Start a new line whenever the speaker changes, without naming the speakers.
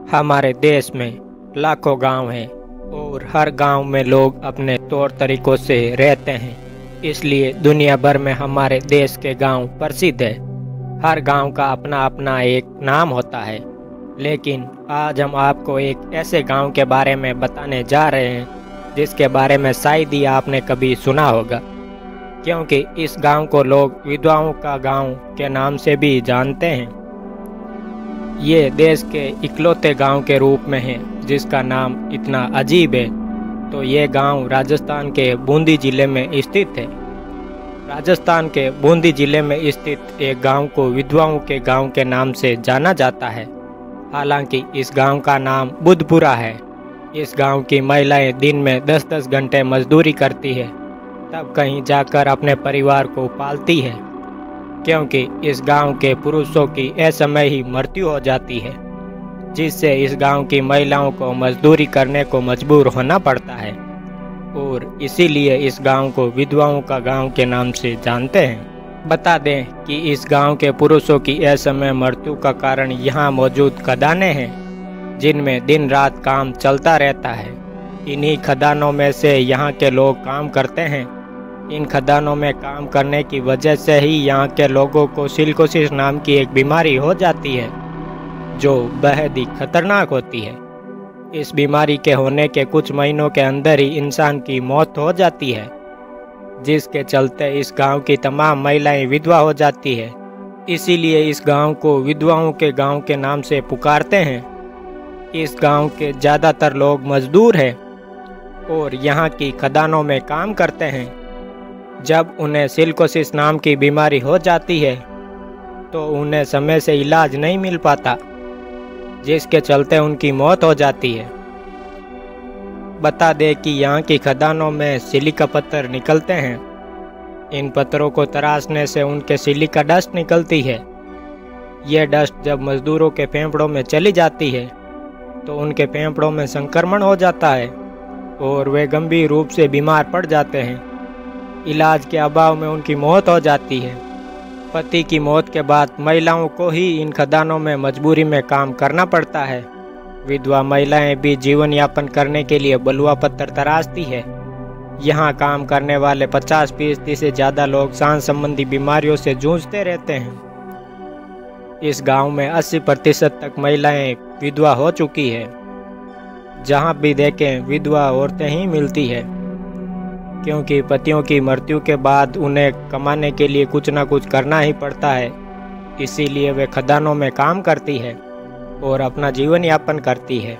हमारे देश में लाखों गांव हैं और हर गांव में लोग अपने तौर तरीकों से रहते हैं। इसलिए दुनिया भर में हमारे देश के गांव प्रसिद्ध है। हर गांव का अपना अपना एक नाम होता है। लेकिन आज हम आपको एक ऐसे गांव के बारे में बताने जा रहे हैं जिसके बारे में शायद ही आपने कभी सुना होगा, क्योंकि इस गांव को लोग विधवाओं का गांव के नाम से भी जानते हैं। ये देश के इकलौते गांव के रूप में है जिसका नाम इतना अजीब है। तो ये गांव राजस्थान के बूंदी जिले में स्थित है। राजस्थान के बूंदी जिले में स्थित एक गांव को विधवाओं के गांव के नाम से जाना जाता है। हालांकि इस गांव का नाम बुधपुरा है। इस गांव की महिलाएं दिन में 10-10 घंटे मजदूरी करती है, तब कहीं जाकर अपने परिवार को पालती है, क्योंकि इस गांव के पुरुषों की असमय ही मृत्यु हो जाती है, जिससे इस गांव की महिलाओं को मजदूरी करने को मजबूर होना पड़ता है और इसीलिए इस गांव को विधवाओं का गांव के नाम से जानते हैं। बता दें कि इस गांव के पुरुषों की असमय मृत्यु का कारण यहाँ मौजूद खदानें हैं, जिनमें दिन रात काम चलता रहता है। इन्हीं खदानों में से यहाँ के लोग काम करते हैं। इन खदानों में काम करने की वजह से ही यहाँ के लोगों को सिलिकोसिस नाम की एक बीमारी हो जाती है, जो बेहद ही खतरनाक होती है। इस बीमारी के होने के कुछ महीनों के अंदर ही इंसान की मौत हो जाती है, जिसके चलते इस गांव की तमाम महिलाएं विधवा हो जाती है। इसीलिए इस गांव को विधवाओं के गांव के नाम से पुकारते हैं। इस गांव के ज़्यादातर लोग मजदूर हैं और यहाँ की खदानों में काम करते हैं। जब उन्हें सिलिकोसिस नाम की बीमारी हो जाती है तो उन्हें समय से इलाज नहीं मिल पाता, जिसके चलते उनकी मौत हो जाती है। बता दें कि यहाँ की खदानों में सिलिका पत्थर निकलते हैं। इन पत्थरों को तराशने से उनके सिलिका डस्ट निकलती है। यह डस्ट जब मजदूरों के फेफड़ों में चली जाती है तो उनके फेफड़ों में संक्रमण हो जाता है और वे गंभीर रूप से बीमार पड़ जाते हैं। इलाज के अभाव में उनकी मौत हो जाती है। पति की मौत के बाद महिलाओं को ही इन खदानों में मजबूरी में काम करना पड़ता है। विधवा महिलाएं भी जीवन यापन करने के लिए बलुआ पत्थर तराशती है। यहाँ काम करने वाले 50% से ज़्यादा लोग सांस संबंधी बीमारियों से जूझते रहते हैं। इस गांव में 80% तक महिलाएं विधवा हो चुकी है। जहाँ भी देखें विधवा औरतें ही मिलती है, क्योंकि पतियों की मृत्यु के बाद उन्हें कमाने के लिए कुछ ना कुछ करना ही पड़ता है। इसीलिए वे खदानों में काम करती है और अपना जीवन यापन करती है।